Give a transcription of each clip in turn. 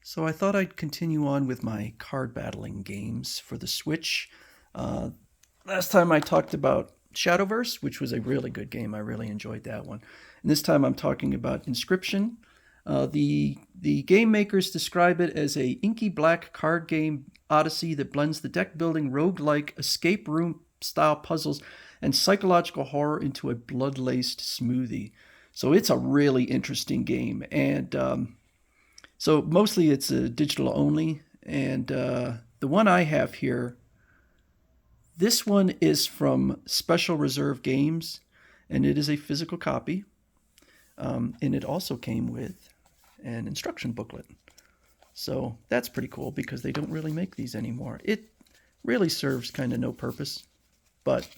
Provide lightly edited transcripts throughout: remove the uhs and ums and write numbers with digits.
So I thought I'd continue on with my card battling games for the Switch. Uh, Last time I talked about Shadowverse, which was a really good game. I really enjoyed that one. And this time I'm talking about Inscryption. The game makers describe it as a inky black card game odyssey that blends the deck building roguelike escape room style puzzles and psychological horror into a blood laced smoothie. So it's a really interesting game, and so mostly it's digital only. And the one I have here, this one is from Special Reserve Games, and it is a physical copy. And it also came with an instruction booklet. So that's pretty cool because they don't really make these anymore. It really serves kind of no purpose, but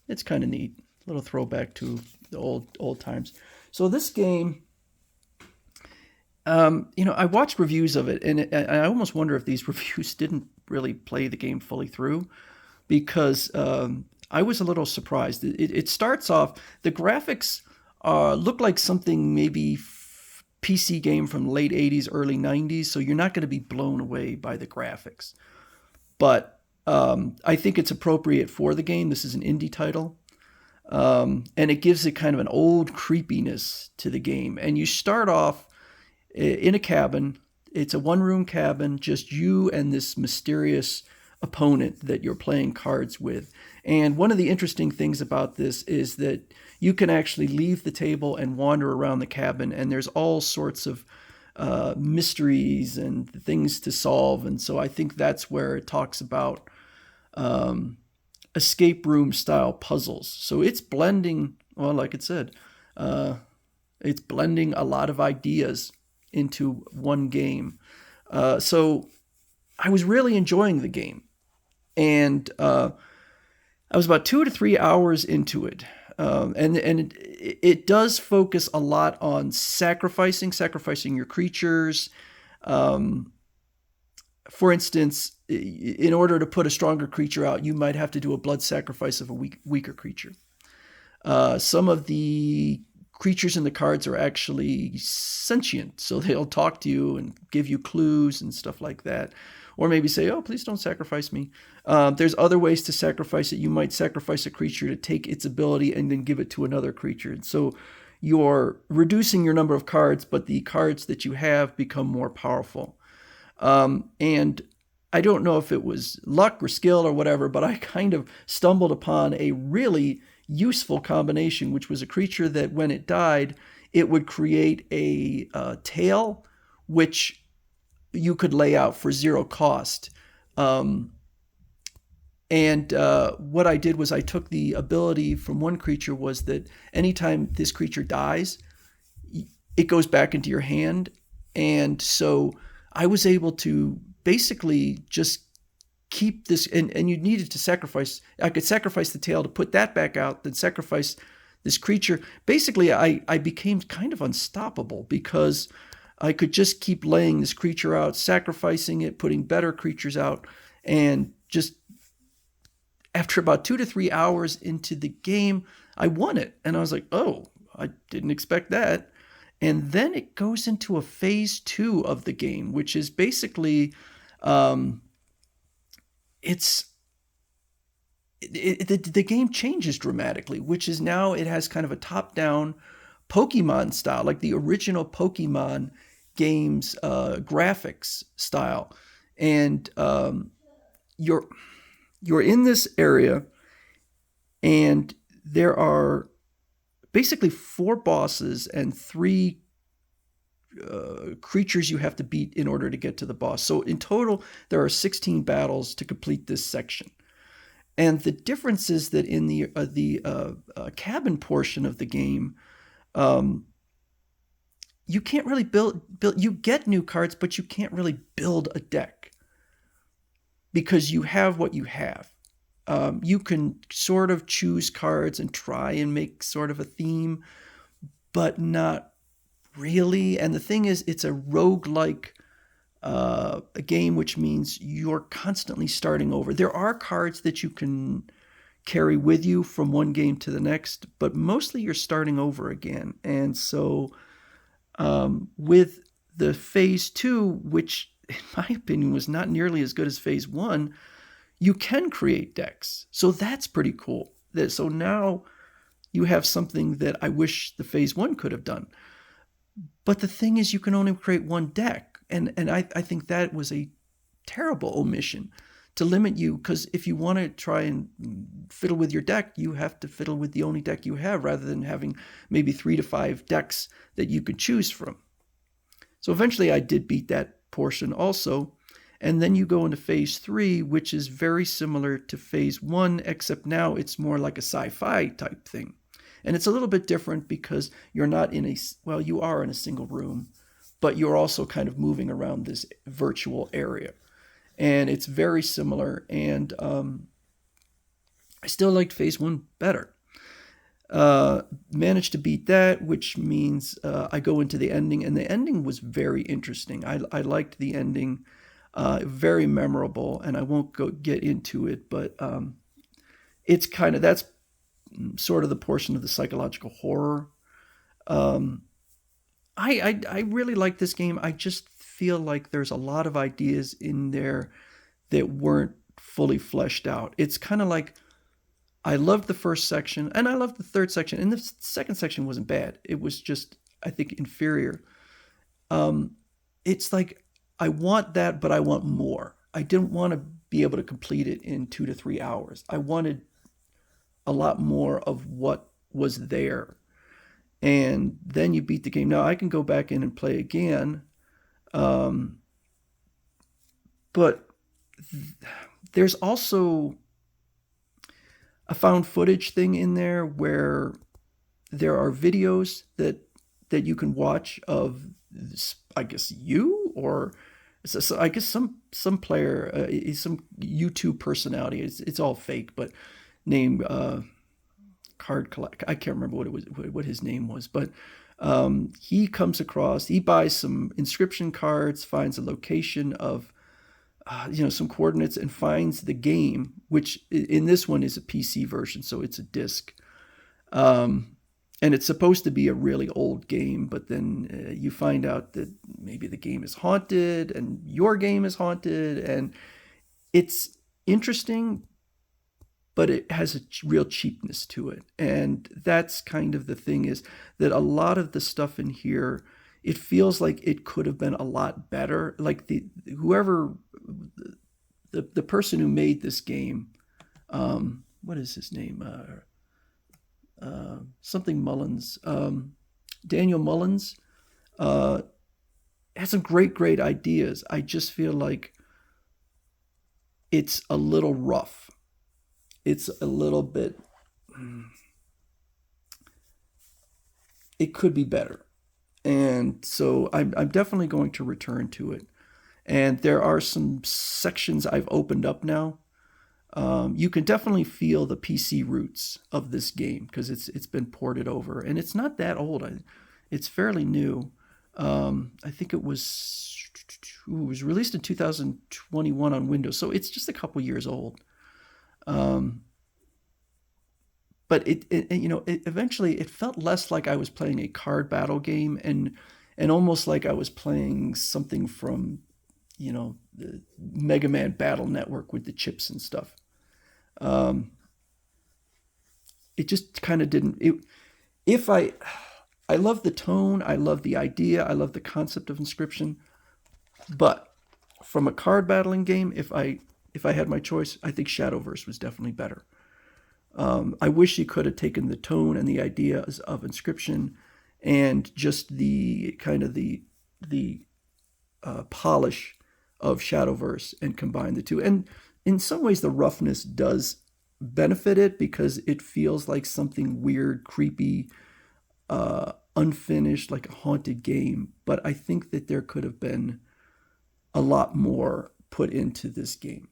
it's kind of neat. A little throwback to the old times. So this game, I watched reviews of it, and I almost wonder if these reviews didn't really play the game fully through, because I was a little surprised. It starts off, the graphics look like something maybe PC game from late 80s, early 90s, so you're not going to be blown away by the graphics. But I think it's appropriate for the game. This is an indie title. And it gives it kind of an old creepiness to the game. And you start off in a cabin. It's a one-room cabin, just you and this mysterious opponent that you're playing cards with. And one of the interesting things about this is that you can actually leave the table and wander around the cabin, and there's all sorts of mysteries and things to solve. And so I think that's where it talks about escape room style puzzles. So it's blending, well, like it said, it's blending a lot of ideas into one game. So I was really enjoying the game. And I was about 2 to 3 hours into it. And it does focus a lot on sacrificing your creatures. For instance, in order to put a stronger creature out, you might have to do a blood sacrifice of a weaker creature. Some of the creatures in the cards are actually sentient, so they'll talk to you and give you clues and stuff like that. Or maybe say, oh, please don't sacrifice me. There's other ways to sacrifice it. You might sacrifice a creature to take its ability and then give it to another creature. And so you're reducing your number of cards, but the cards that you have become more powerful. And I don't know if it was luck or skill or whatever, but I kind of stumbled upon a really useful combination, which was a creature that when it died, it would create a tail, which you could lay out for zero cost. And what I did was I took the ability from one creature was that anytime this creature dies, it goes back into your hand. And so I was able to basically just keep this, and you needed to sacrifice. I could sacrifice the tail to put that back out, then sacrifice this creature. Basically, I became kind of unstoppable because I could just keep laying this creature out, sacrificing it, putting better creatures out, and just after about 2 to 3 hours into the game, I won it. And I was like, oh, I didn't expect that. And then it goes into a phase 2 of the game, which is basically, the game changes dramatically, which is now it has kind of a top-down Pokemon style, like the original Pokemon games graphics style. And you're in this area, and there are basically 4 bosses and 3 creatures you have to beat in order to get to the boss. So in total, there are 16 battles to complete this section. And the difference is that in the cabin portion of the game, you can't really build. You get new cards, but you can't really build a deck because you have what you have. You can sort of choose cards and try and make sort of a theme, but not really. And the thing is, it's a roguelike a game, which means you're constantly starting over. There are cards that you can carry with you from one game to the next, but mostly you're starting over again. And so with the phase 2, which in my opinion was not nearly as good as phase 1, you can create decks. So that's pretty cool. So now you have something that I wish the phase 1 could have done. But the thing is, you can only create one deck. And I think that was a terrible omission to limit you, because if you want to try and fiddle with your deck, you have to fiddle with the only deck you have rather than having maybe 3 to 5 decks that you could choose from. So eventually I did beat that portion also. And then you go into phase 3, which is very similar to phase 1, except now it's more like a sci-fi type thing. And it's a little bit different because you're not in a, well, you are in a single room, but you're also kind of moving around this virtual area. And it's very similar. And I still liked phase 1 better. Managed to beat that, which means I go into the ending. And the ending was very interesting. I liked the ending. Very memorable. And I won't get into it, but it's kind of, that's sort of the portion of the psychological horror. I really like this game. I just feel like there's a lot of ideas in there that weren't fully fleshed out. It's kind of like, I loved the first section and I loved the third section, and the second section wasn't bad. It was just, I think, inferior. It's like, I want that, but I want more. I didn't want to be able to complete it in 2 to 3 hours. I wanted a lot more of what was there. And then you beat the game. Now I can go back in and play again. But there's also a found footage thing in there where there are videos that you can watch of, I guess, you, or so I guess some player, some YouTube personality. It's all fake, but named Card Collect. I can't remember what his name was, but he comes across. He buys some Inscryption cards, finds a location of some coordinates, and finds the game, which in this one is a PC version, so it's a disc. And it's supposed to be a really old game, but then you find out that maybe the game is haunted and your game is haunted, and it's interesting, but it has a real cheapness to it. And that's kind of the thing, is that a lot of the stuff in here, it feels like it could have been a lot better. Like the person who made this game, what is his name? Something Mullins, Daniel Mullins, has some great ideas. I just feel like it's a little rough. It's a little bit, it could be better. And so I'm definitely going to return to it. And there are some sections I've opened up now. You can definitely feel the PC roots of this game because it's been ported over, and it's not that old. It's fairly new. I think it was released in 2021 on Windows, so it's just a couple years old. But it eventually it felt less like I was playing a card battle game and almost like I was playing something from the Mega Man Battle Network with the chips and stuff. It just kind of didn't. I love the tone, I love the idea, I love the concept of Inscryption, but from a card battling game, if I had my choice, I think Shadowverse was definitely better. I wish he could have taken the tone and the ideas of Inscryption and just the kind of the polish of Shadowverse and combine the two. And in some ways, the roughness does benefit it because it feels like something weird, creepy, unfinished, like a haunted game. But I think that there could have been a lot more put into this game.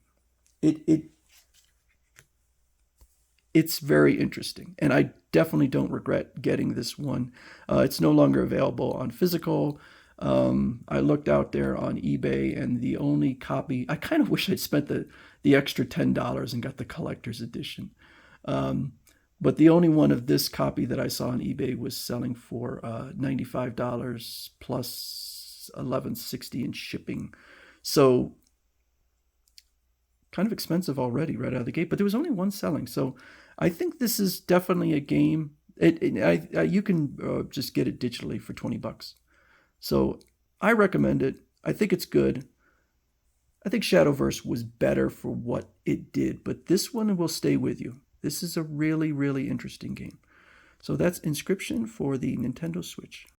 It's very interesting, and I definitely don't regret getting this one. It's no longer available on physical. I looked out there on eBay, and the only copy, I kind of wish I'd spent the extra $10 and got the collector's edition. But the only one of this copy that I saw on eBay was selling for $95 plus $11.60 in shipping. So kind of expensive already right out of the gate, but there was only one selling. So I think this is definitely a game. You can just get it digitally for $20. So I recommend it. I think it's good. I think Shadowverse was better for what it did, but this one will stay with you. This is a really, really interesting game. So that's Inscryption for the Nintendo Switch.